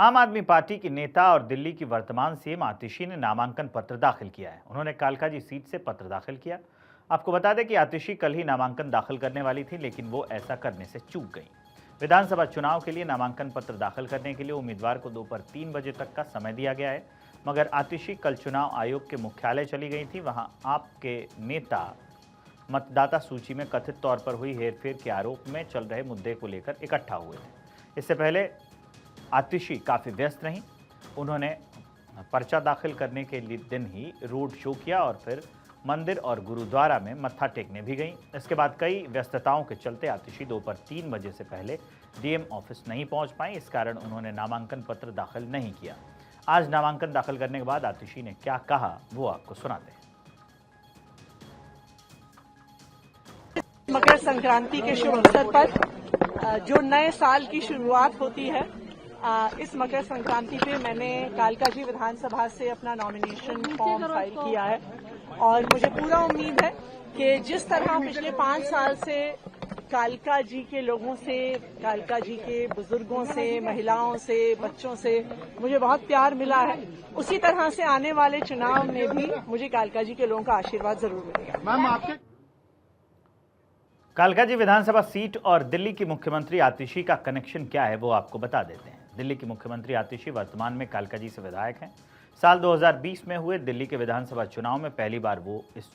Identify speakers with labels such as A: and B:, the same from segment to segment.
A: आम आदमी पार्टी की नेता और दिल्ली की वर्तमान सीएम आतिशी ने नामांकन पत्र दाखिल किया है। उन्होंने कालकाजी सीट से पत्र दाखिल किया। आपको बता दें कि आतिशी कल ही नामांकन दाखिल करने वाली थी, लेकिन वो ऐसा करने से चूक गई। विधानसभा चुनाव के लिए नामांकन पत्र दाखिल करने के लिए उम्मीदवार को दोपहर 3 बजे तक का समय दिया गया है, मगर आतिशी कल चुनाव आयोग के मुख्यालय चली गई थी। वहां आप के नेता मतदाता सूची में कथित तौर पर हुई हेरफेर के आरोप में चल रहे मुद्दे को लेकर इकट्ठा हुए थे। इससे पहले आतिशी काफ़ी व्यस्त रहीं। उन्होंने पर्चा दाखिल करने के दिन ही रोड शो किया और फिर मंदिर और गुरुद्वारा में मत्था टेकने भी गईं। इसके बाद कई व्यस्तताओं के चलते आतिशी दोपहर 3 बजे से पहले डीएम ऑफिस नहीं पहुंच पाई। इस कारण उन्होंने नामांकन पत्र दाखिल नहीं किया। आज नामांकन दाखिल करने के बाद आतिशी ने क्या कहा, वो आपको सुनाते हैं।
B: मकर संक्रांति के शुभ अवसर पर जो नए साल की शुरुआत होती है, इस मकर संक्रांति पे मैंने कालकाजी विधानसभा से अपना नॉमिनेशन फॉर्म फाइल किया है और मुझे पूरा उम्मीद है कि जिस तरह पिछले 5 साल से कालका जी के लोगों से, कालका जी के बुजुर्गों से, महिलाओं से, बच्चों से मुझे बहुत प्यार मिला है, उसी तरह से आने वाले चुनाव में भी मुझे कालका जी के लोगों का आशीर्वाद जरूर मिलेगा।
A: मैम, आपके कालकाजी विधानसभा सीट और दिल्ली की मुख्यमंत्री आतिशी का कनेक्शन क्या है, वो आपको बता देते हैं। दिल्ली की मुख्यमंत्री आतिशी वर्तमान में कालकाजी से विधायक हैं। साल 2020 में हुए दिल्ली के विधानसभा चुनाव में पहली बार वो इस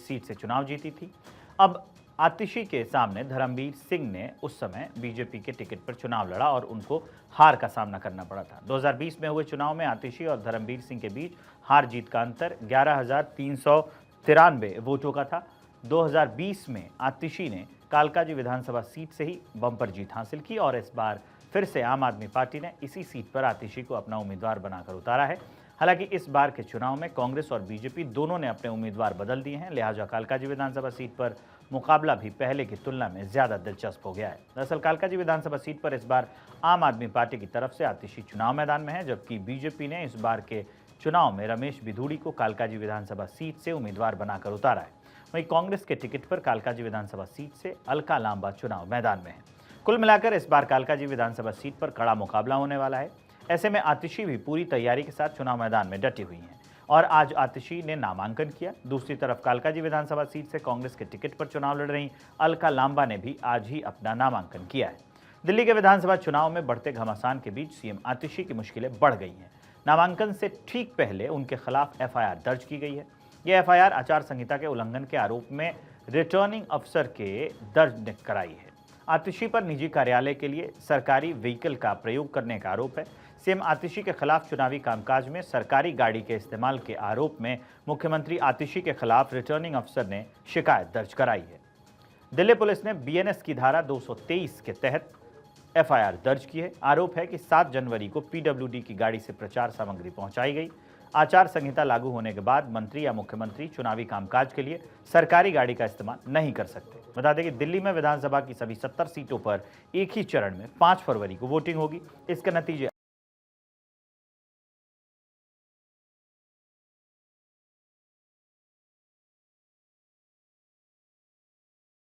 A: सीट से चुनाव जीती थी। अब आतिशी के सामने धर्मवीर सिंह ने उस समय बीजेपी के टिकट पर चुनाव लड़ा और उनको हार का सामना करना पड़ा था। 2020 में हुए चुनाव में आतिशी और धर्मवीर सिंह के बीच हार जीत का अंतर 11,393 वोटों का था। 2020 में आतिशी ने कालकाजी विधानसभा सीट से ही बम्पर जीत हासिल की और इस बार फिर से आम आदमी पार्टी ने इसी सीट पर आतिशी को अपना उम्मीदवार बनाकर उतारा है। हालांकि इस बार के चुनाव में कांग्रेस और बीजेपी दोनों ने अपने उम्मीदवार बदल दिए हैं, लिहाजा कालकाजी विधानसभा सीट पर मुकाबला भी पहले की तुलना में ज्यादा दिलचस्प हो गया है। दरअसल कालकाजी विधानसभा सीट पर इस बार आम आदमी पार्टी की तरफ से आतिशी चुनाव मैदान में है, जबकि बीजेपी ने इस बार के चुनाव में रमेश बिधूड़ी को कालकाजी विधानसभा सीट से उम्मीदवार बनाकर उतारा है। वहीं कांग्रेस के टिकट पर कालकाजी विधानसभा सीट से अलका लांबा चुनाव मैदान में है। कुल मिलाकर इस बार कालकाजी विधानसभा सीट पर कड़ा मुकाबला होने वाला है। ऐसे में आतिशी भी पूरी तैयारी के साथ चुनाव मैदान में डटी हुई हैं और आज आतिशी ने नामांकन किया। दूसरी तरफ कालकाजी विधानसभा सीट से कांग्रेस के टिकट पर चुनाव लड़ रही अलका लांबा ने भी आज ही अपना नामांकन किया है। दिल्ली के विधानसभा चुनाव में बढ़ते घमासान के बीच सीएम आतिशी की मुश्किलें बढ़ गई हैं। नामांकन से ठीक पहले उनके खिलाफ एफआईआर दर्ज की गई है। यह एफआईआर आचार संहिता के उल्लंघन के आरोप में रिटर्निंग अफसर के दर्ज कराई है। आतिशी पर निजी कार्यालय के लिए सरकारी व्हीकल का प्रयोग करने का आरोप है। सीएम आतिशी के खिलाफ चुनावी कामकाज में सरकारी गाड़ी के इस्तेमाल के आरोप में मुख्यमंत्री आतिशी के खिलाफ रिटर्निंग अफसर ने शिकायत दर्ज कराई है। दिल्ली पुलिस ने बीएनएस की धारा 223 के तहत एफआईआर दर्ज की है। आरोप है कि 7 जनवरी को पीडब्ल्यूडी की गाड़ी से प्रचार सामग्री पहुंचाई गई। आचार संहिता लागू होने के बाद मंत्री या मुख्यमंत्री चुनावी कामकाज के लिए सरकारी गाड़ी का इस्तेमाल नहीं कर सकते। बता दें कि दिल्ली में विधानसभा की सभी 70 सीटों पर एक ही चरण में 5 फरवरी को वोटिंग होगी। इसके नतीजे